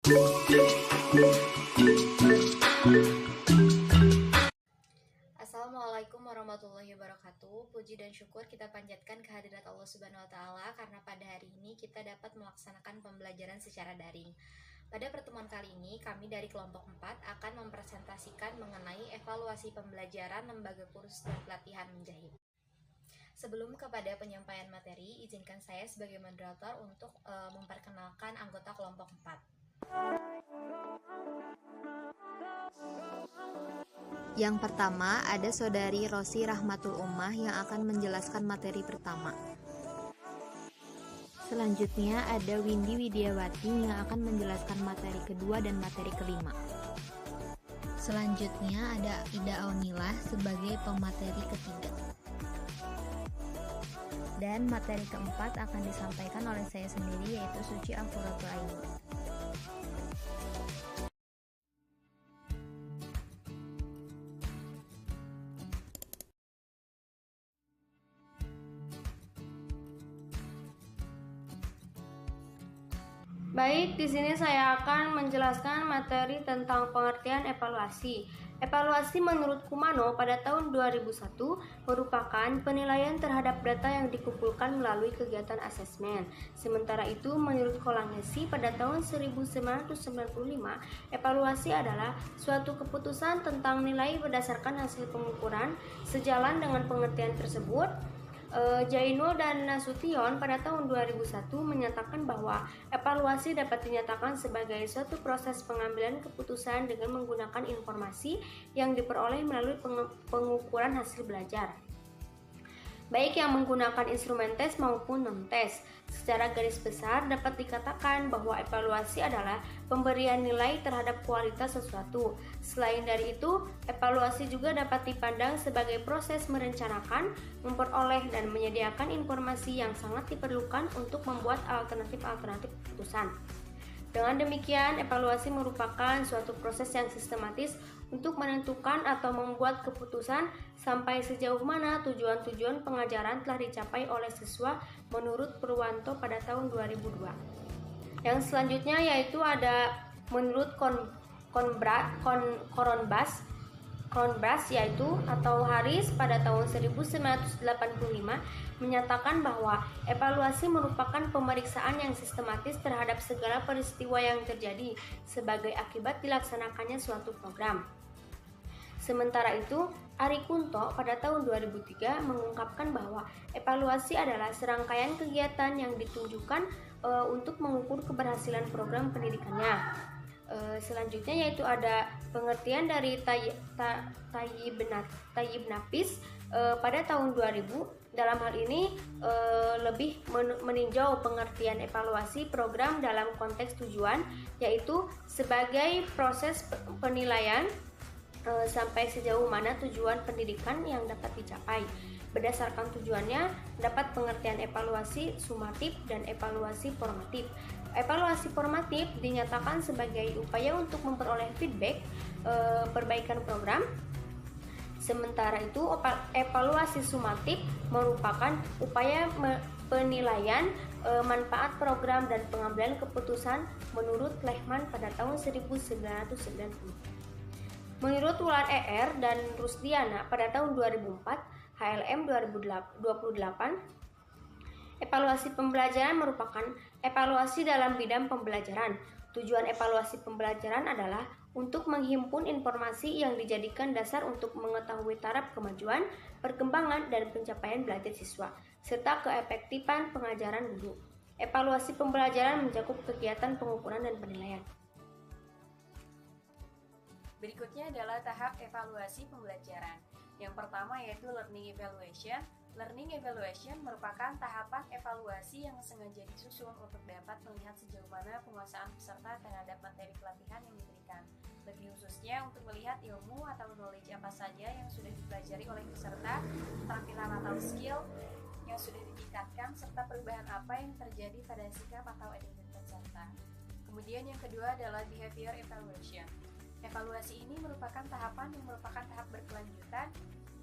Assalamualaikum warahmatullahi wabarakatuh. Puji dan syukur kita panjatkan kehadirat Allah Subhanahu wa taala karena pada hari ini kita dapat melaksanakan pembelajaran secara daring. Pada pertemuan kali ini kami dari kelompok 4 akan mempresentasikan mengenai evaluasi pembelajaran lembaga kursus dan pelatihan menjahit. Sebelum kepada penyampaian materi, izinkan saya sebagai moderator untuk memperkenalkan anggota kelompok 4. Yang pertama ada Saudari Rosi Rahmatul Ummah yang akan menjelaskan materi pertama. Selanjutnya ada Windy Widiawati yang akan menjelaskan materi kedua dan materi kelima. Selanjutnya ada Ida Aunilah sebagai pemateri ketiga. Dan materi keempat akan disampaikan oleh saya sendiri, yaitu Suci Al-Quratul Aini. Baik, di sini saya akan menjelaskan materi tentang pengertian evaluasi. Evaluasi menurut Kumano pada tahun 2001 merupakan penilaian terhadap data yang dikumpulkan melalui kegiatan asesmen. Sementara itu, menurut Kolangesi pada tahun 1995, evaluasi adalah suatu keputusan tentang nilai berdasarkan hasil pengukuran. Sejalan dengan pengertian tersebut, Jainul dan Nasution pada tahun 2001 menyatakan bahwa evaluasi dapat dinyatakan sebagai suatu proses pengambilan keputusan dengan menggunakan informasi yang diperoleh melalui pengukuran hasil belajar, baik yang menggunakan instrumen tes maupun non-tes. Secara garis besar dapat dikatakan bahwa evaluasi adalah pemberian nilai terhadap kualitas sesuatu. Selain dari itu, evaluasi juga dapat dipandang sebagai proses merencanakan, memperoleh, dan menyediakan informasi yang sangat diperlukan untuk membuat alternatif-alternatif keputusan. Dengan demikian, evaluasi merupakan suatu proses yang sistematis untuk menentukan atau membuat keputusan sampai sejauh mana tujuan-tujuan pengajaran telah dicapai oleh siswa menurut Purwanto pada tahun 2002. Yang selanjutnya yaitu ada menurut Cronbras yaitu atau Harris pada tahun 1985 menyatakan bahwa evaluasi merupakan pemeriksaan yang sistematis terhadap segala peristiwa yang terjadi sebagai akibat dilaksanakannya suatu program. Sementara itu, Ari Kunto pada tahun 2003 mengungkapkan bahwa evaluasi adalah serangkaian kegiatan yang ditunjukkan untuk mengukur keberhasilan program pendidikannya. Selanjutnya yaitu ada pengertian dari Tayyib Nafis pada tahun 2000. Dalam hal ini lebih meninjau pengertian evaluasi program dalam konteks tujuan, yaitu sebagai proses penilaian sampai sejauh mana tujuan pendidikan yang dapat dicapai. Berdasarkan tujuannya, dapat pengertian evaluasi sumatif dan evaluasi formatif. Evaluasi formatif dinyatakan sebagai upaya untuk memperoleh feedback perbaikan program. Sementara itu, evaluasi sumatif merupakan upaya penilaian manfaat program dan pengambilan keputusan menurut Lehman pada tahun 1990. Menurut Wulan ER dan Rusdiana pada tahun 2004, HLM 2028, evaluasi pembelajaran merupakan evaluasi dalam bidang pembelajaran. Tujuan evaluasi pembelajaran adalah untuk menghimpun informasi yang dijadikan dasar untuk mengetahui taraf kemajuan, perkembangan, dan pencapaian belajar siswa, serta keefektifan pengajaran guru. Evaluasi pembelajaran mencakup kegiatan pengukuran dan penilaian. Berikutnya adalah tahap evaluasi pembelajaran. Yang pertama yaitu learning evaluation. Learning evaluation merupakan tahapan evaluasi yang sengaja disusun untuk dapat melihat sejauh mana penguasaan peserta terhadap materi pelatihan yang diberikan. Lebih khususnya untuk melihat ilmu atau knowledge apa saja yang sudah dipelajari oleh peserta, keterampilan atau skill yang sudah ditingkatkan, serta perubahan apa yang terjadi pada sikap atau attitude peserta. Kemudian yang kedua adalah behavior evaluation. Evaluasi ini merupakan tahapan yang merupakan tahap berkelanjutan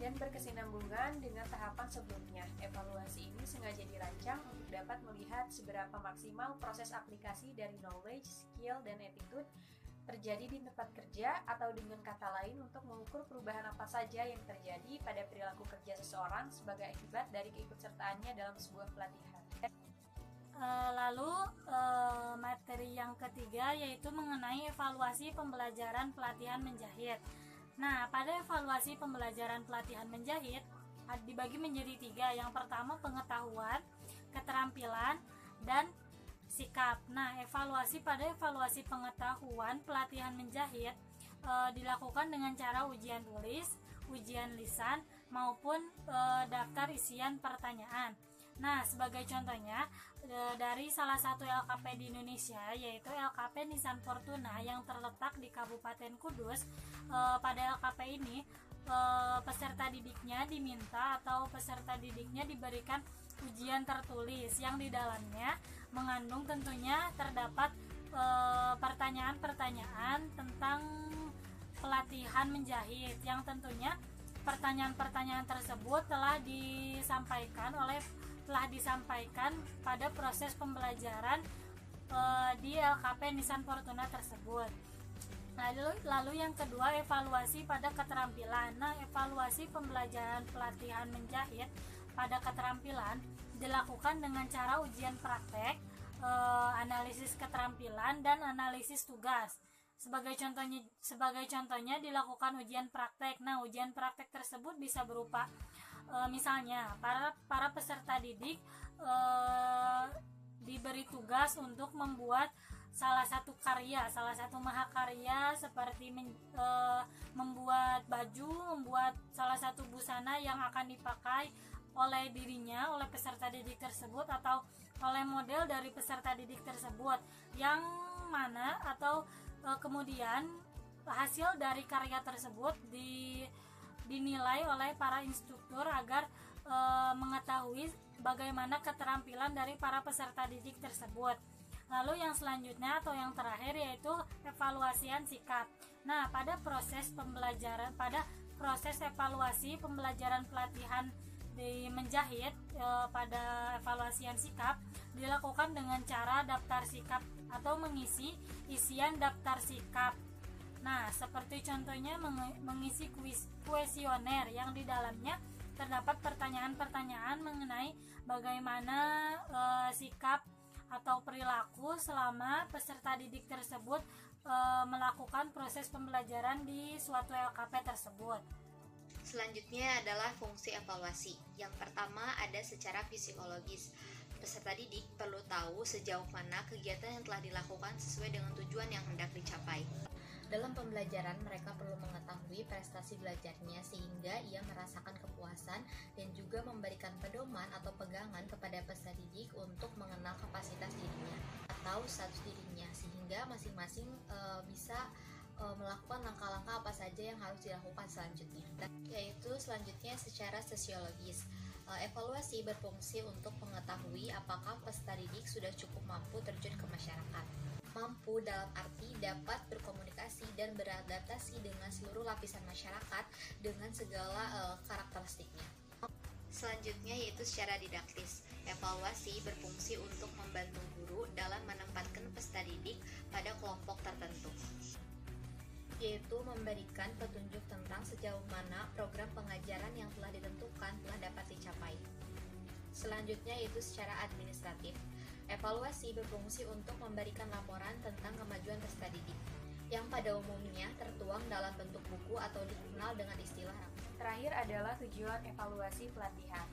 dan berkesinambungan dengan tahapan sebelumnya. Evaluasi ini sengaja dirancang untuk dapat melihat seberapa maksimal proses aplikasi dari knowledge, skill, dan attitude terjadi di tempat kerja, atau dengan kata lain untuk mengukur perubahan apa saja yang terjadi pada perilaku kerja seseorang sebagai akibat dari keikutsertaannya dalam sebuah pelatihan. Lalu materi yang ketiga yaitu mengenai evaluasi pembelajaran pelatihan menjahit. Nah, pada evaluasi pembelajaran pelatihan menjahit dibagi menjadi 3. Yang pertama pengetahuan, keterampilan, dan sikap. Nah, evaluasi pengetahuan pelatihan menjahit dilakukan dengan cara ujian tulis, ujian lisan, maupun daftar isian pertanyaan. Nah, sebagai contohnya dari salah satu LKP di Indonesia, yaitu LKP Nisan Fortuna yang terletak di Kabupaten Kudus. Pada LKP ini peserta didiknya diminta atau peserta didiknya diberikan ujian tertulis yang di dalamnya mengandung tentunya terdapat pertanyaan-pertanyaan tentang pelatihan menjahit, yang tentunya pertanyaan-pertanyaan tersebut telah disampaikan pada proses pembelajaran di LKP Nisan Fortuna tersebut. Lalu yang kedua, evaluasi pada keterampilan. Nah, evaluasi pembelajaran pelatihan menjahit pada keterampilan dilakukan dengan cara ujian praktek, analisis keterampilan, dan analisis tugas. Sebagai contohnya dilakukan ujian praktek. Nah, ujian praktek tersebut bisa berupa misalnya para peserta didik diberi tugas untuk membuat salah satu mahakarya seperti membuat baju, membuat salah satu busana yang akan dipakai oleh peserta didik tersebut atau oleh model dari peserta didik tersebut, yang mana atau kemudian hasil dari karya tersebut dinilai oleh para instruktur agar mengetahui bagaimana keterampilan dari para peserta didik tersebut. Lalu yang selanjutnya atau yang terakhir yaitu evaluasian sikap. Nah, pada proses evaluasi pembelajaran pelatihan di menjahit pada evaluasian sikap dilakukan dengan cara daftar sikap atau mengisi isian daftar sikap. Nah, seperti contohnya mengisi kuesioner yang di dalamnya terdapat pertanyaan-pertanyaan mengenai bagaimana sikap atau perilaku selama peserta didik tersebut melakukan proses pembelajaran di suatu LKP tersebut. Selanjutnya adalah fungsi evaluasi. Yang pertama ada secara psikologis. Peserta didik perlu tahu sejauh mana kegiatan yang telah dilakukan sesuai dengan tujuan yang hendak dicapai. Dalam pembelajaran, mereka perlu mengetahui prestasi belajarnya sehingga ia merasakan kepuasan dan juga memberikan pedoman atau pegangan kepada peserta didik untuk mengenal kapasitas dirinya atau status dirinya, sehingga masing-masing bisa melakukan langkah-langkah apa saja yang harus dilakukan selanjutnya. Yaitu selanjutnya secara sosiologis. Evaluasi berfungsi untuk mengetahui apakah peserta didik sudah cukup mampu terjun ke masyarakat. Mampu dalam arti dapat berkomunikasi dan beradaptasi dengan seluruh lapisan masyarakat dengan segala karakteristiknya. Selanjutnya yaitu secara didaktis. Evaluasi berfungsi untuk membantu guru dalam menempatkan peserta didik pada kelompok tertentu, yaitu memberikan petunjuk tentang sejauh mana program pengajaran yang telah ditentukan telah dapat dicapai. Selanjutnya yaitu secara administratif. Evaluasi berfungsi untuk memberikan laporan tentang kemajuan peserta didik, yang pada umumnya tertuang dalam bentuk buku atau dikenal dengan istilah. Terakhir adalah tujuan evaluasi pelatihan.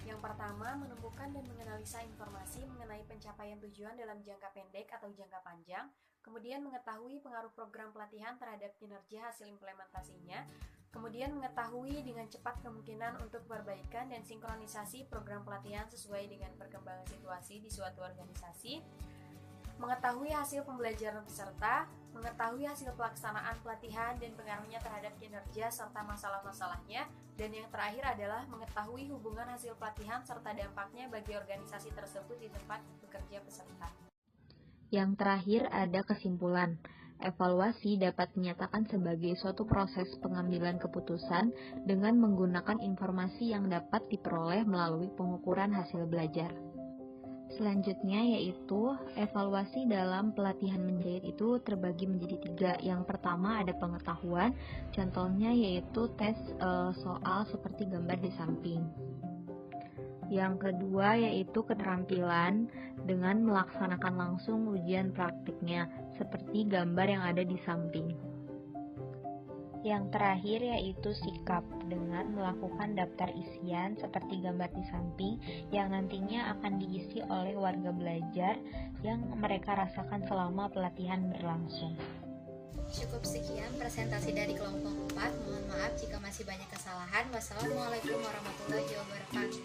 Yang pertama, menemukan dan menganalisa informasi mengenai pencapaian tujuan dalam jangka pendek atau jangka panjang, kemudian mengetahui pengaruh program pelatihan terhadap kinerja hasil implementasinya, kemudian mengetahui dengan cepat kemungkinan untuk perbaikan dan sinkronisasi program pelatihan sesuai dengan perkembangan situasi di suatu organisasi, mengetahui hasil pembelajaran peserta, mengetahui hasil pelaksanaan pelatihan dan pengaruhnya terhadap kinerja serta masalah-masalahnya, dan yang terakhir adalah mengetahui hubungan hasil pelatihan serta dampaknya bagi organisasi tersebut di tempat bekerja peserta. Yang terakhir ada kesimpulan. Evaluasi dapat dinyatakan sebagai suatu proses pengambilan keputusan dengan menggunakan informasi yang dapat diperoleh melalui pengukuran hasil belajar. Selanjutnya yaitu evaluasi dalam pelatihan menjahit itu terbagi menjadi 3. Yang pertama ada pengetahuan, contohnya yaitu tes soal seperti gambar di samping. Yang kedua yaitu keterampilan dengan melaksanakan langsung ujian praktiknya seperti gambar yang ada di samping. Yang terakhir yaitu sikap dengan melakukan daftar isian seperti gambar di samping yang nantinya akan diisi oleh warga belajar yang mereka rasakan selama pelatihan berlangsung. Cukup sekian presentasi dari kelompok 4. Mohon maaf jika masih banyak kesalahan. Wassalamualaikum warahmatullahi wabarakatuh.